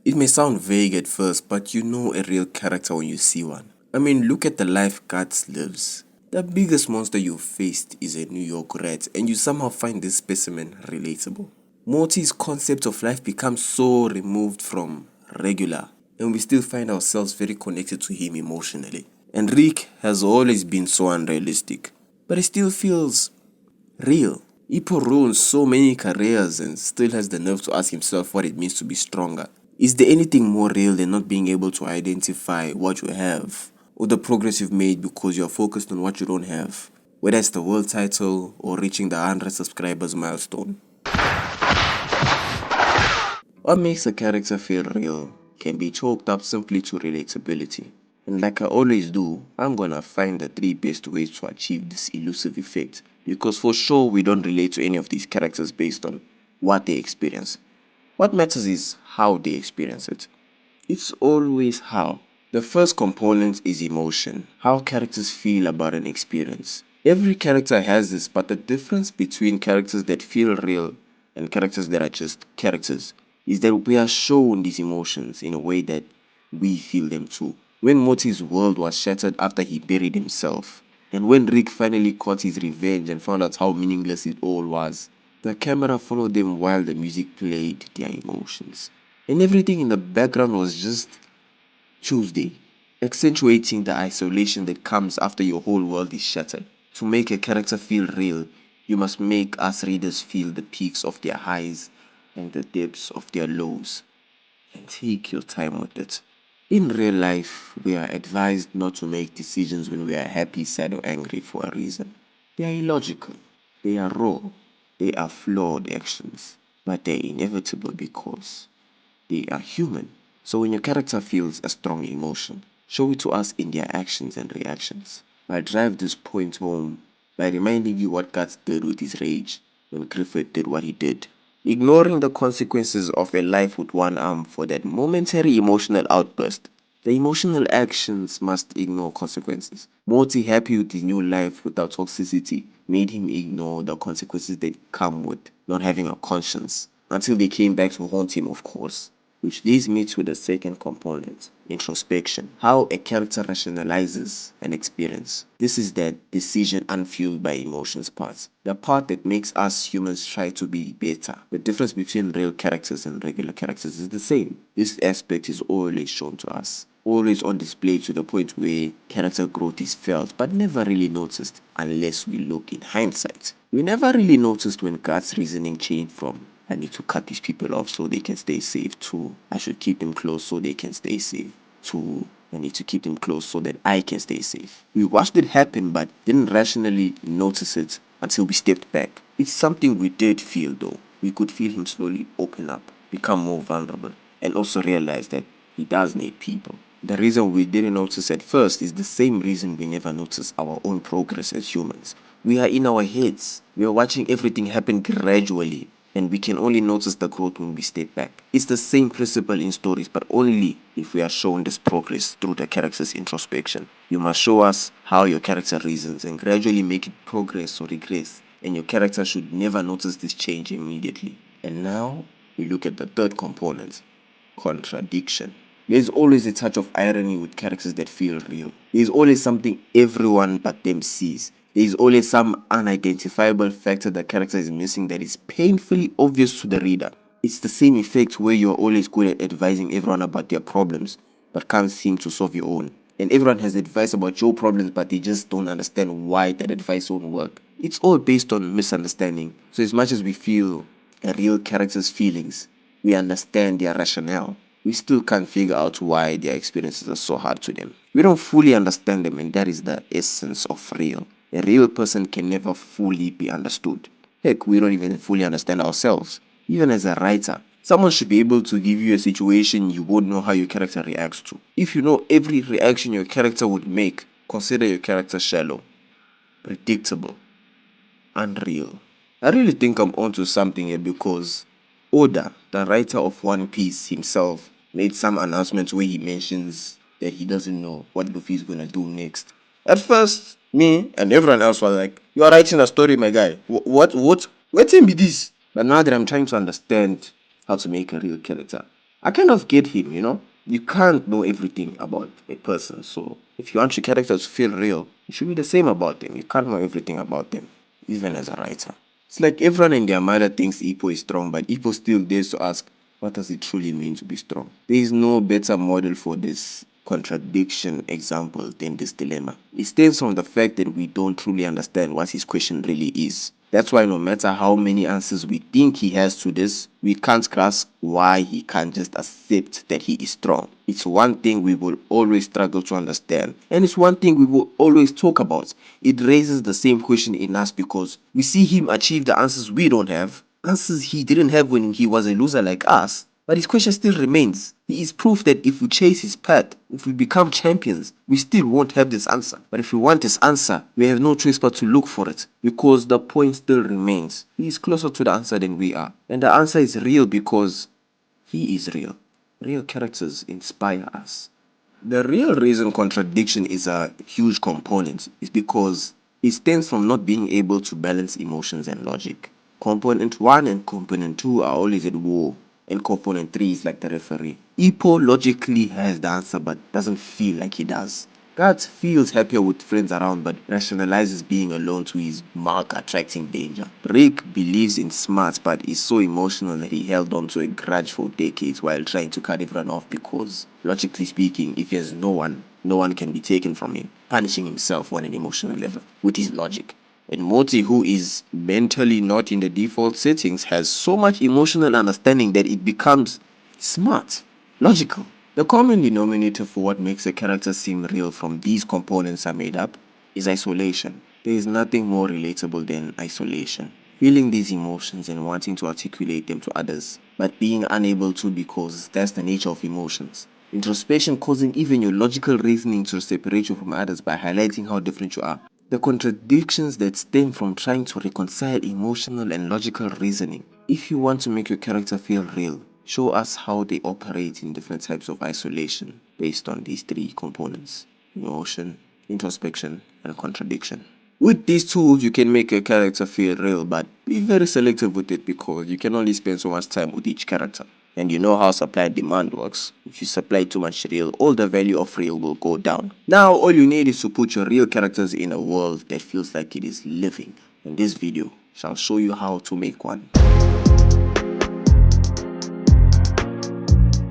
It may sound vague at first, but you know a real character when you see one. I mean, look at the life Guts lives. The biggest monster you've faced is a New York rat, and you somehow find this specimen relatable. Morty's concept of life becomes so removed from regular, and we still find ourselves very connected to him emotionally. And Rick has always been so unrealistic, but it still feels real. Ipo ruins so many careers and still has the nerve to ask himself what it means to be stronger. Is there anything more real than not being able to identify what you have or the progress you've made because you're focused on what you don't have? Whether it's the world title or reaching the 100 subscribers milestone. What makes a character feel real can be chalked up simply to relatability. And like I always do, I'm gonna find the 3 best ways to achieve this elusive effect. Because for sure we don't relate to any of these characters based on what they experience. What matters is how they experience it. It's always how. The first component is emotion, how characters feel about an experience. Every character has this, but the difference between characters that feel real and characters that are just characters is that we are shown these emotions in a way that we feel them too. When Morty's world was shattered after he buried himself, and when Rick finally caught his revenge and found out how meaningless it all was, the camera followed them while the music played their emotions. And everything in the background was just Tuesday, accentuating the isolation that comes after your whole world is shattered. To make a character feel real, you must make us readers feel the peaks of their highs and the depths of their lows, and take your time with it. In real life, we are advised not to make decisions when we are happy, sad, or angry for a reason. They are illogical, they are raw, they are flawed actions, but they're inevitable because they are human. So when your character feels a strong emotion, show it to us in their actions and reactions. I drive this point home by reminding you what Guts did with his rage when Griffith did what he did. Ignoring the consequences of a life with one arm for that momentary emotional outburst. The emotional actions must ignore consequences. Morty, happy with his new life without toxicity, made him ignore the consequences that come with not having a conscience. Until they came back to haunt him, of course. Which leads me to the second component, introspection. How a character rationalizes an experience. This is that decision unfueled by emotions part. The part that makes us humans try to be better. The difference between real characters and regular characters is the same. This aspect is always shown to us. Always on display to the point where character growth is felt but never really noticed unless we look in hindsight. We never really noticed when God's reasoning changed from I need to cut these people off so they can stay safe to I should keep them close so they can stay safe to I need to keep them close so that I can stay safe. We watched it happen but didn't rationally notice it until we stepped back. It's something we did feel though. We could feel him slowly open up, become more vulnerable, and also realize that he does need people. The reason we didn't notice at first is the same reason we never notice our own progress as humans. We are in our heads. We are watching everything happen gradually, and we can only notice the growth when we step back. It's the same principle in stories, but only if we are shown this progress through the character's introspection. You must show us how your character reasons and gradually make it progress or regress, and your character should never notice this change immediately. And now, we look at the third component, contradiction. There's always a touch of irony with characters that feel real. There's always something everyone but them sees. There's always some unidentifiable factor the character is missing that is painfully obvious to the reader. It's the same effect where you're always good at advising everyone about their problems, but can't seem to solve your own. And everyone has advice about your problems, but they just don't understand why that advice won't work. It's all based on misunderstanding. So as much as we feel a real character's feelings, we understand their rationale, we still can't figure out why their experiences are so hard to them. We don't fully understand them, and that is the essence of real. A real person can never fully be understood. Heck, we don't even fully understand ourselves. Even as a writer, someone should be able to give you a situation you won't know how your character reacts to. If you know every reaction your character would make, consider your character shallow, predictable, unreal. I really think I'm onto something here because Oda, the writer of One Piece himself, made some announcements where he mentions that he doesn't know what Luffy's gonna do next. At first, me and everyone else was like, "You are writing a story, my guy. What? What can be this?" But now that I'm trying to understand how to make a real character, I kind of get him, You can't know everything about a person, so if you want your characters to feel real, it should be the same about them. You can't know everything about them, even as a writer. It's like everyone and their mother thinks Ipo is strong, but Ipo still dares to ask, what does it truly mean to be strong? There is no better model for this contradiction example than this dilemma. It stems from the fact that we don't truly understand what his question really is. That's why no matter how many answers we think he has to this, we can't grasp why he can't just accept that he is strong. It's one thing we will always struggle to understand, and it's one thing we will always talk about. It raises the same question in us because we see him achieve the answers we don't have, answers he didn't have when he was a loser like us. But his question still remains. He is proof that if we chase his path, if we become champions, we still won't have this answer. But if we want this answer, we have no choice but to look for it. Because the point still remains. He is closer to the answer than we are. And the answer is real because he is real. Real characters inspire us. The real reason contradiction is a huge component is because it stems from not being able to balance emotions and logic. Component 1 and component 2 are always at war, and component 3 is like the referee. Ipo logically has the answer but doesn't feel like he does. God feels happier with friends around but rationalizes being alone to his mark attracting danger. Rick believes in smarts but is so emotional that he held on to a grudge for decades while trying to cut everyone off because, logically speaking, if he has no one, no one can be taken from him, punishing himself on an emotional level with his logic. And Moti, who is mentally not in the default settings, has so much emotional understanding that it becomes smart, logical. The common denominator for what makes a character seem real from these components are made up is isolation. There is nothing more relatable than isolation. Feeling these emotions and wanting to articulate them to others, but being unable to because that's the nature of emotions. Introspection causing even your logical reasoning to separate you from others by highlighting how different you are. The contradictions that stem from trying to reconcile emotional and logical reasoning. If you want to make your character feel real, show us how they operate in different types of isolation based on these three components: emotion, introspection, and contradiction. With these tools, you can make a character feel real, but be very selective with it because you can only spend so much time with each character. And you know how supply and demand works. If you supply too much real, all the value of real will go down. Now, all you need is to put your real characters in a world that feels like it is living. And this video shall show you how to make one.